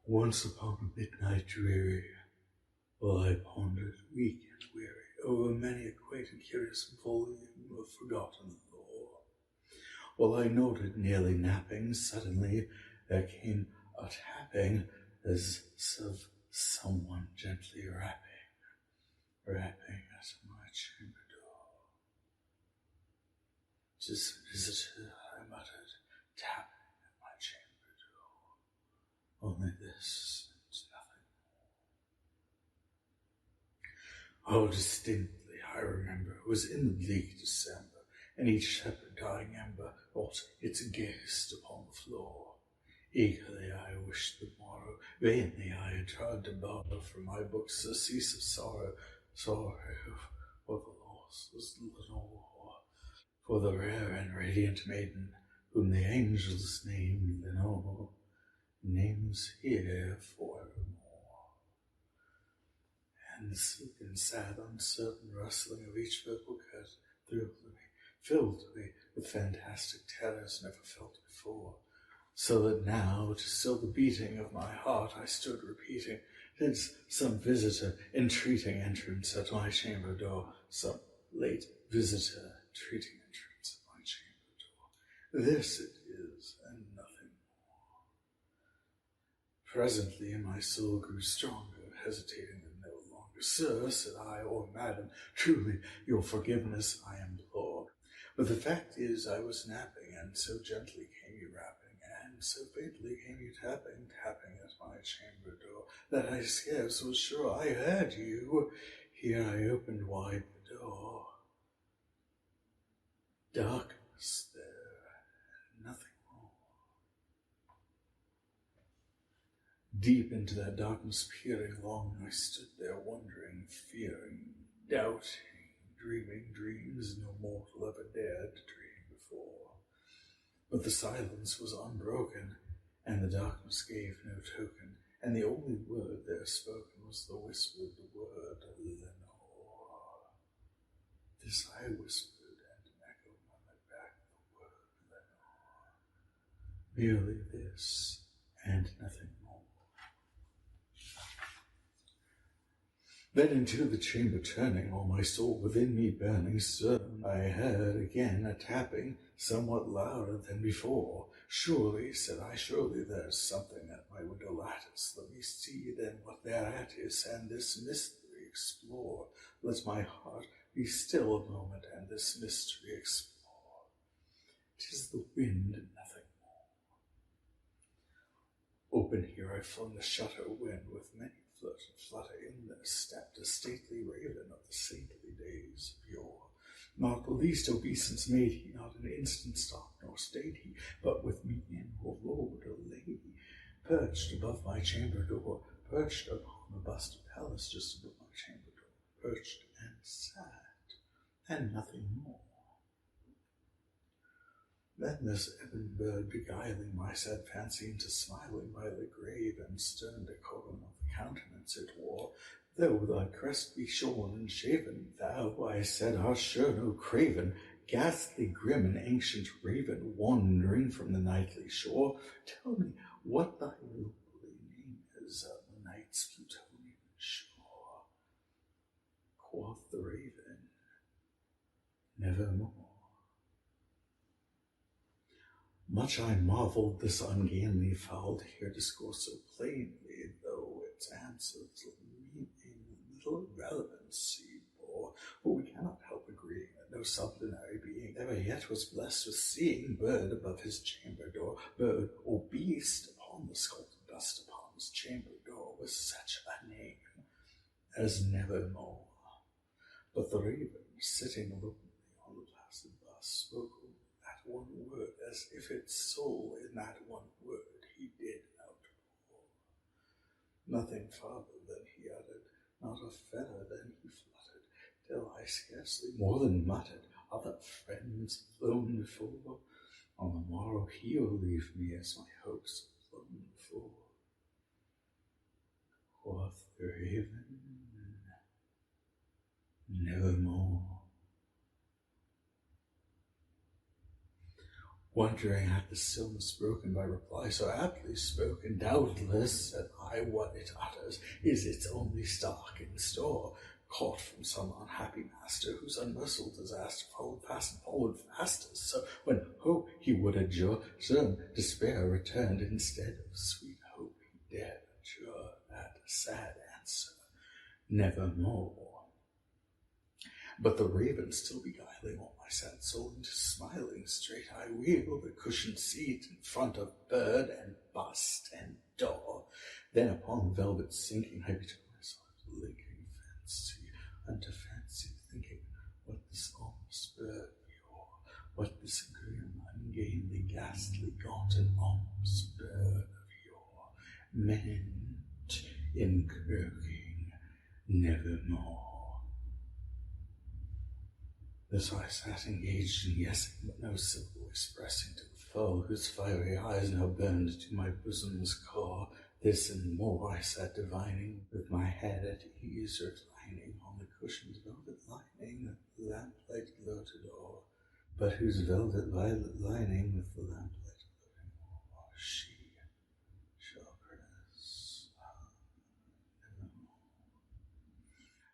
Once upon a midnight dreary, while I pondered, weak and weary, over many a quaint and curious volume of forgotten lore, while I noted, nearly napping, suddenly there came a tapping as of someone gently rapping at my chamber door. "'Tis a visitor," I muttered, tapping at my chamber door. "Only this and nothing." Oh, distinctly I remember it was in the bleak December, and each separate dying ember wrought its ghost upon the floor. Eagerly I wished the morrow, vainly I had tried to borrow from my books surcease of sorrow, for the loss was Lenore, for the rare and radiant maiden, whom the angels named Lenore, names here forevermore. And the silken, sad, uncertain rustling of each vocal curtain filled me with fantastic terrors never felt before, so that now, to still the beating of my heart, I stood repeating, "'Tis some visitor entreating entrance at my chamber door, some late visitor entreating entrance at my chamber door. This it is, and nothing more." Presently my soul grew stronger, hesitating and no longer. "Sir," said I, "or madam, truly your forgiveness I implore. But the fact is I was napping, and so gently came you rapping, and so faintly came you tapping at my chamber door, that I scarce was sure I heard you." Here I opened wide the door. Darkness there, and nothing more. Deep into that darkness peering long, I stood there wondering, fearing, doubting, dreaming dreams no mortal ever dared to dream before. But the silence was unbroken, and the darkness gave no token, and the only word there spoken was the whispered word, "Lenore." This I whispered, and an echo murmured back the word, "Lenore." Merely this, and nothing more. Then into the chamber turning, all my soul within me burning, certain I heard again a tapping, somewhat louder than before. "Surely," said I, "surely there's something at my window lattice. Let me see then what thereat is, and this mystery explore. Let my heart be still a moment, and this mystery explore. 'Tis the wind and nothing more." Open here I flung the shutter when, with many flirt and flutter, in there stepped a stately raven of the saintly days of yore. Not the least obeisance made he, not an instant stopped nor stayed he, but with me in, O Lord, a lady, perched above my chamber door, perched upon a bust of Pallas just above my chamber door, perched and sat, and nothing more. Then this ebon bird, beguiling my sad fancy into smiling by the grave and stern decorum of the countenance it wore, "Though thy crest be shorn and shaven, thou," I said, "art sure no craven, ghastly, grim, and ancient raven, wandering from the nightly shore. Tell me what thy lovely name is on the night's Plutonian shore." Quoth the raven, "Nevermore." Much I marvelled this ungainly fowl to hear discourse so plainly, though its answers little relevancy bore, for we cannot help agreeing that no sublunary being ever yet was blessed with seeing bird above his chamber door, bird or beast upon the sculpted bust upon his chamber door, with such a name as Nevermore. But the raven, sitting lonely on the placid bust, spoke that one word, as if its soul in that Nothing farther than he uttered, not a feather than he fluttered, till I scarcely more than muttered, other friends flown before. On the morrow he'll leave me as my hopes have flown before. Quoth the raven, nevermore. Wondering at the stillness broken by reply so aptly spoken, doubtless, said I, what it utters is its only stock in store, caught from some unhappy master, whose unmerciful disaster followed fast and followed faster. So when hope he would adjure, stern despair returned instead of sweet hope he dared adjure that sad answer, nevermore. But the raven still beguiling all my sad soul into smiling, straight I wheel the cushioned seat in front of bird and bust and door. Then upon the velvet sinking, I betook myself to linking fancy unto fancy, thinking what this almost bird bore, what this grim, ungainly, ghastly, gaunt, and almost bird of yore meant in croaking nevermore. Thus I sat engaged in guessing, but no syllable expressing to the foe, whose fiery eyes now burned to my bosom's core. This and more I sat divining, with my head at ease reclining on the cushion's velvet lining that the lamplight gloated o'er, but whose velvet violet lining with the lamplight gloating o'er she shall press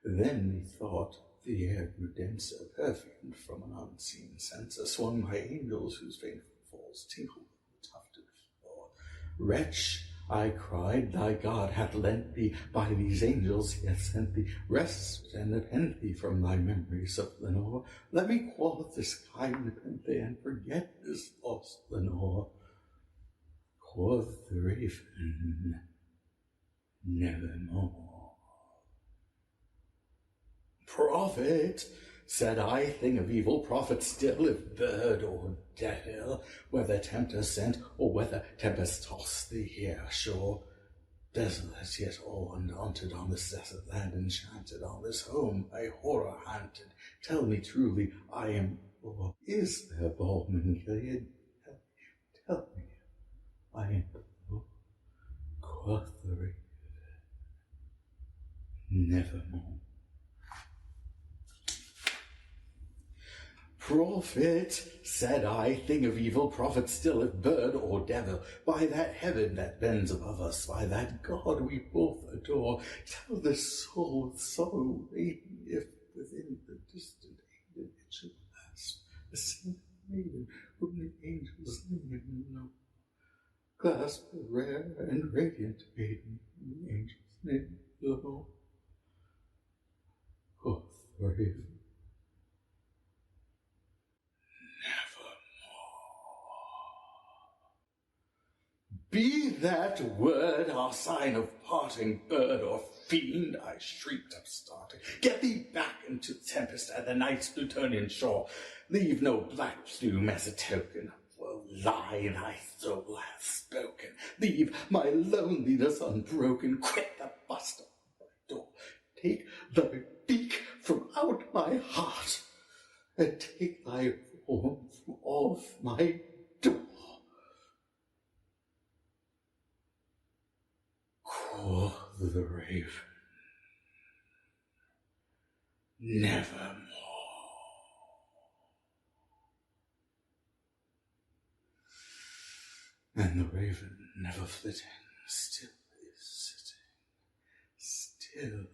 nevermore. Then methought the air grew denser, perfumed from an unseen censer, swung by angels whose faint footfalls tinkled on the tufted floor. Wretch, I cried, thy God hath lent thee, by these angels he hath sent thee, rest and nepenthe from thy memories of Lenore. Let me quaff this kind nepenthe, and forget this lost Lenore. Quoth the raven, nevermore. Prophet, said I, thing of evil, prophet still, if bird or devil, whether tempter sent, or whether tempest tossed thee here ashore, desolate yet all undaunted, on this desert land enchanted, on this home by horror haunted, tell me truly, I am poor. Is there balm in Gilead? Tell me, I am poor. Quoth the raven, nevermore. Prophet, said I, thing of evil, prophet still, if bird or devil, by that heaven that bends above us, by that God we both adore, tell this soul with sorrow laden, if within the distant Eden it should clasp a saint maiden whom the angels name know. Clasp a rare and radiant maiden whom the angels name know. Quoth the raven, be that word our sign of parting, bird or fiend, I shrieked upstarting. Get thee back into the tempest at the night's Plutonian shore. Leave no black plume as a token of woe. Lie thy soul hath spoken. Leave my loneliness unbroken. Quit the bust of my door. Take thy beak from out my heart, and take thy form from off my door. Quoth the raven, nevermore. And the raven, never flitting, still is sitting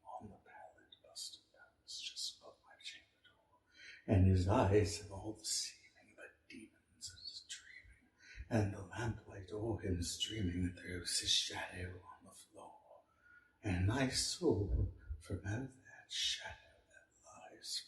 on the pallid bust of Paris just above my chamber door, and his eyes have all the seeming but demons of his dreaming, and the lamplight o'er him streaming throws his shadow on the floor, and my soul from out that shadow that lies